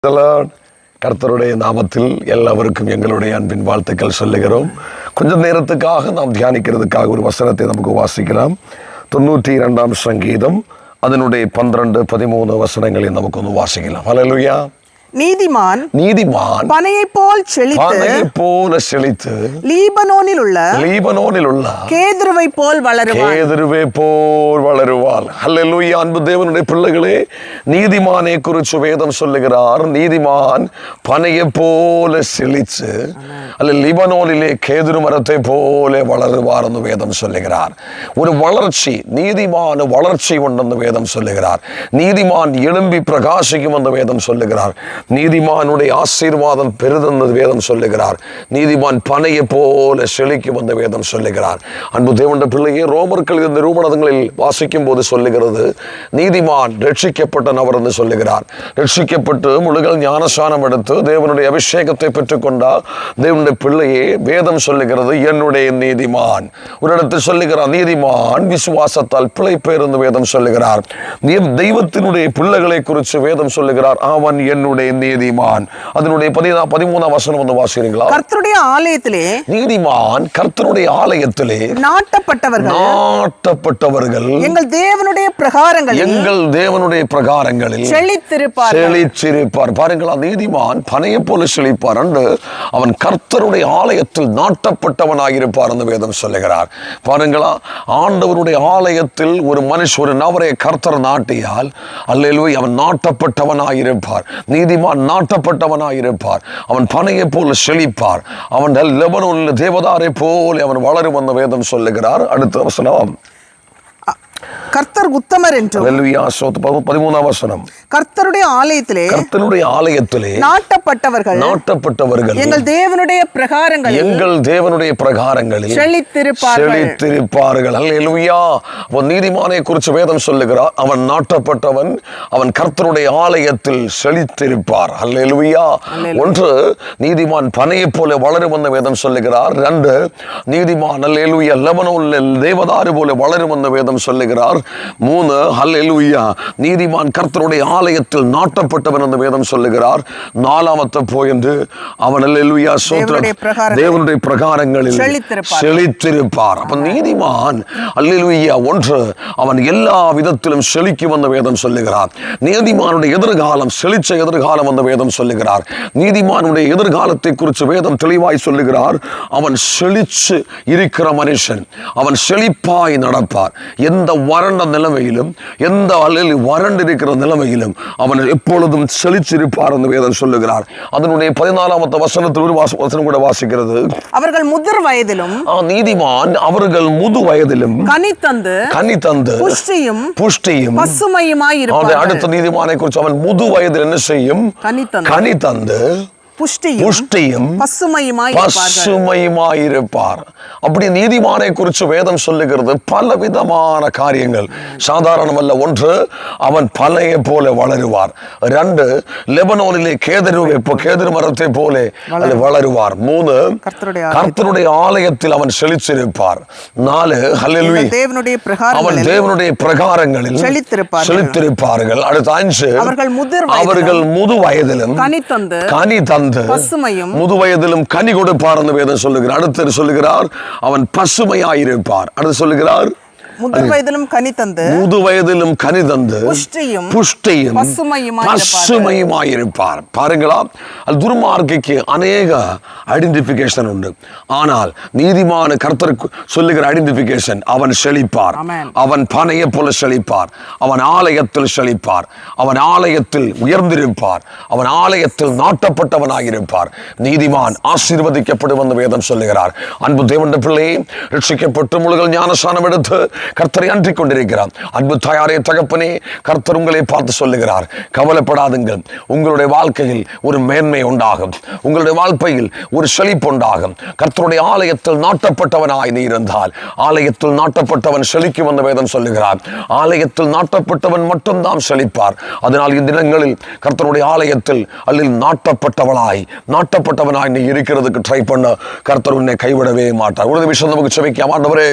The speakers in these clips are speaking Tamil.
கர்த்தருடைய நாமத்தில் எல்லாருக்கும் எங்களுடைய அன்பின் வாழ்த்துக்கள் சொல்லுகிறோம். கொஞ்ச நேரத்துக்காக நாம் தியானிக்கிறதுக்காக ஒரு வசனத்தை நமக்கு வாசிக்கலாம். 92ஆம் சங்கீதம் அதனுடைய 12, 13 வசனங்களை நமக்கு வந்து வாசிக்கலாம். ஹல்லேலூயா. நீதிமான் பனையைப் போல் செழித்து லீபனோனில் உள்ள கேதுருவை போல் வளருவாள். ஹல்லேலூயா. அன்பு தேவனுடைய பிள்ளைகளே, நீதிமானை குறித்து வேதம் சொல்லுகிறார். நீதிமான் பனையைப் போல செழித்து அல்ல லீபனோனிலே கேதுரு மரத்தை போல வளருவார் என்று வேதம் சொல்லுகிறார். ஒரு வளர்ச்சி, நீதிமான வளர்ச்சி உண்டு வேதம் சொல்லுகிறார். நீதிமான் எழும்பி பிரகாசிக்கும் என்று வேதம் சொல்லுகிறார். நீதிமானுடைய ஆசீர்வாதம் பெரிதென்று வேதம் சொல்லுகிறார். நீதிமான் பனையை போல செழிக்கும் என்று வேதம் சொல்லுகிறார். அன்பு தேவனுடைய பிள்ளையே, ரோமர்கள் இந்த நிரூபணங்களில் வாசிக்கும் போது சொல்லுகிறது, நீதிமான் ரட்சிக்கப்பட்ட நபர் என்று சொல்லுகிறார். ரட்சிக்கப்பட்டு முழுகள் ஞானஸ்நானம் எடுத்து தேவனுடைய அபிஷேகத்தை பெற்றுக்கொண்டால் தேவனுடைய பிள்ளையே, வேதம் சொல்லுகிறது என்னுடைய நீதிமான். ஒரு இடத்தில் சொல்லுகிறார், நீதிமான் விசுவாசத்தால் பிழைப்பேர் என்று வேதம் சொல்லுகிறார். தெய்வத்தினுடைய பிள்ளைகளை குறித்து வேதம் சொல்லுகிறார், அவன் என்னுடைய நீதிமான். அதனுடைய 13ஆம் வசனம் வந்து வாசிக்கிறீங்களா? கர்த்தருடைய ஆலயத்திலே நீதிமான் கர்த்தருடைய ஆலயத்திலே நாட்டப்பட்டவர்கள் எங்கள் தேவனுடைய பிரகாரங்களில் செழித்திருப்பார். பாருங்களா, நீதிமான் பனையை போல செழிப்பார் என்று அவன் கர்த்தருடைய ஆலயத்தில் நாட்டப்பட்டவனாயிருப்பார் என்று வேதம் சொல்லுகிறார். பாருங்களா, ஆண்டவருடைய ஆலயத்தில் ஒரு ஒரு நபரை கர்த்தர் நாட்டியால் அல்லேலூயா அவன் நாட்டப்பட்டவனாயிருப்பார். நீதிமான் நாட்டப்பட்டவனாயிருப்பார். அவன் பனையை போல செழிப்பார். அவன் லெபனோனில் தேவதாரை போல அவன் வளரும் என்ற வேதம் சொல்லுகிறார். அடுத்த வசனம், கர்த்தர் உத்தமர் என்றும் 13ஆம் வசனம், கர்த்தருடைய ஆலயத்திலே நாட்டப்பட்டவர்கள் எங்கள் தேவனுடைய பிரகாரங்களில் செழித்திருப்பார்கள். அல்லேலூயா. நீதிமானை குறித்து வேதம் சொல்லுகிறார், அவன் நாட்டப்பட்டவன், அவன் கர்த்தருடைய ஆலயத்தில் செழித்திருப்பார். அல்லேலூயா. 1, நீதிமான் பனையை போல வளரும் என்ற வேதம் சொல்லுகிறார். 2, நீதிமான் அல்லேலூயா லெபனோனில் தேவதாரு போல வளரும் என்ற வேதம் சொல்லுகிறார். 3, ஹல்லேலூயா, நீதிமான் கர்த்தருடைய ஆலயத்தில் நாட்டப்பட்டவன் என்று வேதம் சொல்லுகிறார். 4ஆமத்தை போயின்று அவன் அல்லேலூயா தேவனுடைய பிரகாரங்களில் செழித்திருப்பார். அப்ப நீதிமான் அல்லேலூயா 1, அவன் எல்லா விதத்திலும் செழிக்கும் என்று வேதம் சொல்லுகிறார். நீதிமானுடைய எதிர்காலம் செழிச்ச எதிர்காலம் என்று வேதம் சொல்லுகிறார். நீதிமானுடைய எதிர்காலத்தை குறித்து வேதம் தெளிவாய் சொல்லுகிறார். அவன் செழிச்சு இருக்கிற மனுஷன், அவன் செழிப்பாய் நடப்பார். எந்த வறண்ட நிலைமையிலும், எந்த வறண்டு இருக்கிற நிலைமையிலும் அவன் எப்பொழுதும் செழிச்சிருப்பார் என்று வேதம் சொல்லுகிறார். அதனுடைய 14ஆம் வசனத்தில் ஒரு வசனம் கூட வாசிக்கிறது, அவர்கள் முதிர் வயதிலும் நீதிமான் அவர்கள் முது வயதிலும் கனி தந்து புஷ்டியும் பசுமையுமாய் இருப்பார்கள். அடுத்த நீதிமானை குறித்து அவன் முது வயதில் என்ன செய்யும்? கனி தந்து புஷ்டியும் பசுமையுமாயிருப்பார். அப்படி நீதிமானை குறித்து வேதம் சொல்லுகிறது பல விதமான காரியங்கள், சாதாரணமல்ல. 1, அவன் பனையை போல வளருவார். 2, லெபனோனிலே கேதுரு மரத்தை போல வளருவார். 3, கர்த்தருடைய ஆலயத்தில் அவன் செழிச்சிருப்பார். 4, ஹல்லேலூயா, அவன் தேவனுடைய பிரகாரங்களில் செழித்திருப்பார்கள். அடுத்த 5, அவர்கள் முது வயதிலும் கனி தந்து முது வயதிலும் கனி கொடுப்பார் என்று வேதம் சொல்லுகிறார். அடுத்து சொல்லுகிறார், அவன் பசுமையாயிருப்பார். அடுத்து சொல்லுகிறார், முது வயதிலும் கனி தந்து புஷ்டியும் பசுமையுமாயிருப்பார். பாருங்களா, அது துர்மார்க்கைக்கு அநேக ஐடென்டிபிகேஷன் உண்டு. ஆனால் நீதிமான கர்த்தருக்கு சொல்லுகிற ஐடென்டிபிகேஷன், அவன் செழிப்பார், அவன் பனையை போல செழிப்பார், அவன் ஆலயத்தில் செழிப்பார், அவன் ஆலயத்தில் உயர்ந்திருப்பார், அவன் ஆலயத்தில் நாட்டப்பட்டவனாயிருப்பார். நீதிமான் ஆசீர்வதிக்கப்படும் என்று வேதம் சொல்லுகிறார். அன்பு தேவனுடைய பிள்ளையை, ரட்சிக்கப்பட்டு முழுகள் ஞானஸ்நானம் எடுத்து கர்த்தரை அன்றிக் கொண்டிருக்கிறார். அன்பு தாயாரே, தகப்பனே, கர்த்தர் உங்களை பார்த்து சொல்லுகிறார், கவலைப்படாதுங்கள். உங்களுடைய வாழ்க்கையில் ஒரு மேன்மை உண்டாகும், உங்களுடைய வாழ்க்கையில் ஒரு செழிப்பு உண்டாகும். கர்த்தருடைய ஆலயத்தில் நாட்டப்பட்டவனாய் நீ இருந்தால், ஆலயத்தில் நாட்டப்பட்டவன் செழிக்கும் என்று வேதம் சொல்லுகிறார். ஆலயத்தில் நாட்டப்பட்டவன் மட்டும்தான் செழிப்பார். அதனால் இந்த தினங்களில் கர்த்தருடைய ஆலயத்தில் நாட்டப்பட்டவனாய் நீ இருக்கிறதுக்கு ட்ரை பண்ண கர்த்தர் உன்னை கைவிடவே மாட்டார். ஒரு விஷயம் நமக்கு செபிக்க, ஆண்டவரே,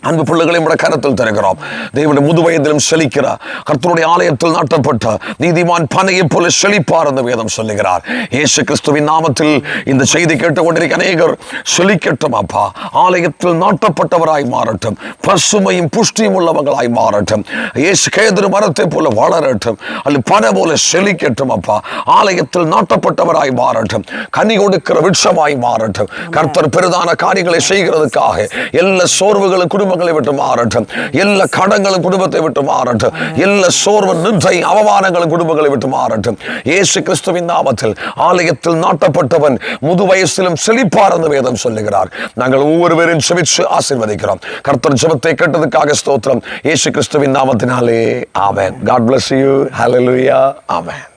அன்பு பிள்ளைகளை நம்முடைய கரத்தில் தருகிறோம். தேவனுடைய முது வயதிலும் செழிக்கிற கர்த்தருடைய ஆலயத்தில் நாட்டப்பட்ட நீதிமான் பனையை போல செழிப்பார் என்று வேதம் சொல்லுகிறார். இயேசு கிறிஸ்துவின் நாமத்தில் இந்த செய்தி கேட்டுக்கொண்டிருக்க அநேகர் செழிக்கட்டும் அப்பா. ஆலயத்தில் நாட்டப்பட்டவராய் மாறட்டும். பசுமையும் புஷ்டியும் உள்ளவங்களாய் மாறட்டும். இயேசு கேதுரு மரத்தை போல வளரட்டும். அல்ல பனை போல செழிக்கட்டும் அப்பா. ஆலயத்தில் நாட்டப்பட்டவராய் மாறட்டும். கனி கொடுக்கிற விருட்சமாய் மாறட்டும். கர்த்தர் பெரிதான காரியங்களை செய்கிறதுக்காக எல்லா சோர்வுகளும் குடும்பங்களை விட்டு மாறட்டும். எல்லா கடங்களும் குடும்பத்தை விட்டு மாறட்டும். எல்லா சோர்வு நின்றை அவமானங்களும் குடும்பங்களை விட்டு மாறட்டும். இயேசு கிறிஸ்துவின் நாமத்தில் ஆலயத்தில் நாட்டப்பட்டவன் முது வயசிலும் செழிப்பார் என்று வேதம் சொல்லுகிறார். நாங்கள் ஒவ்வொருவரையும் செபிச்சு ஆசீர்வதிக்கிறோம். கர்த்தர் ஜெபத்தை கேட்டதுக்காக ஸ்தோத்திரம். இயேசு கிறிஸ்துவின் நாமத்தினாலே ஆமென். God bless you. Hallelujah. Amen.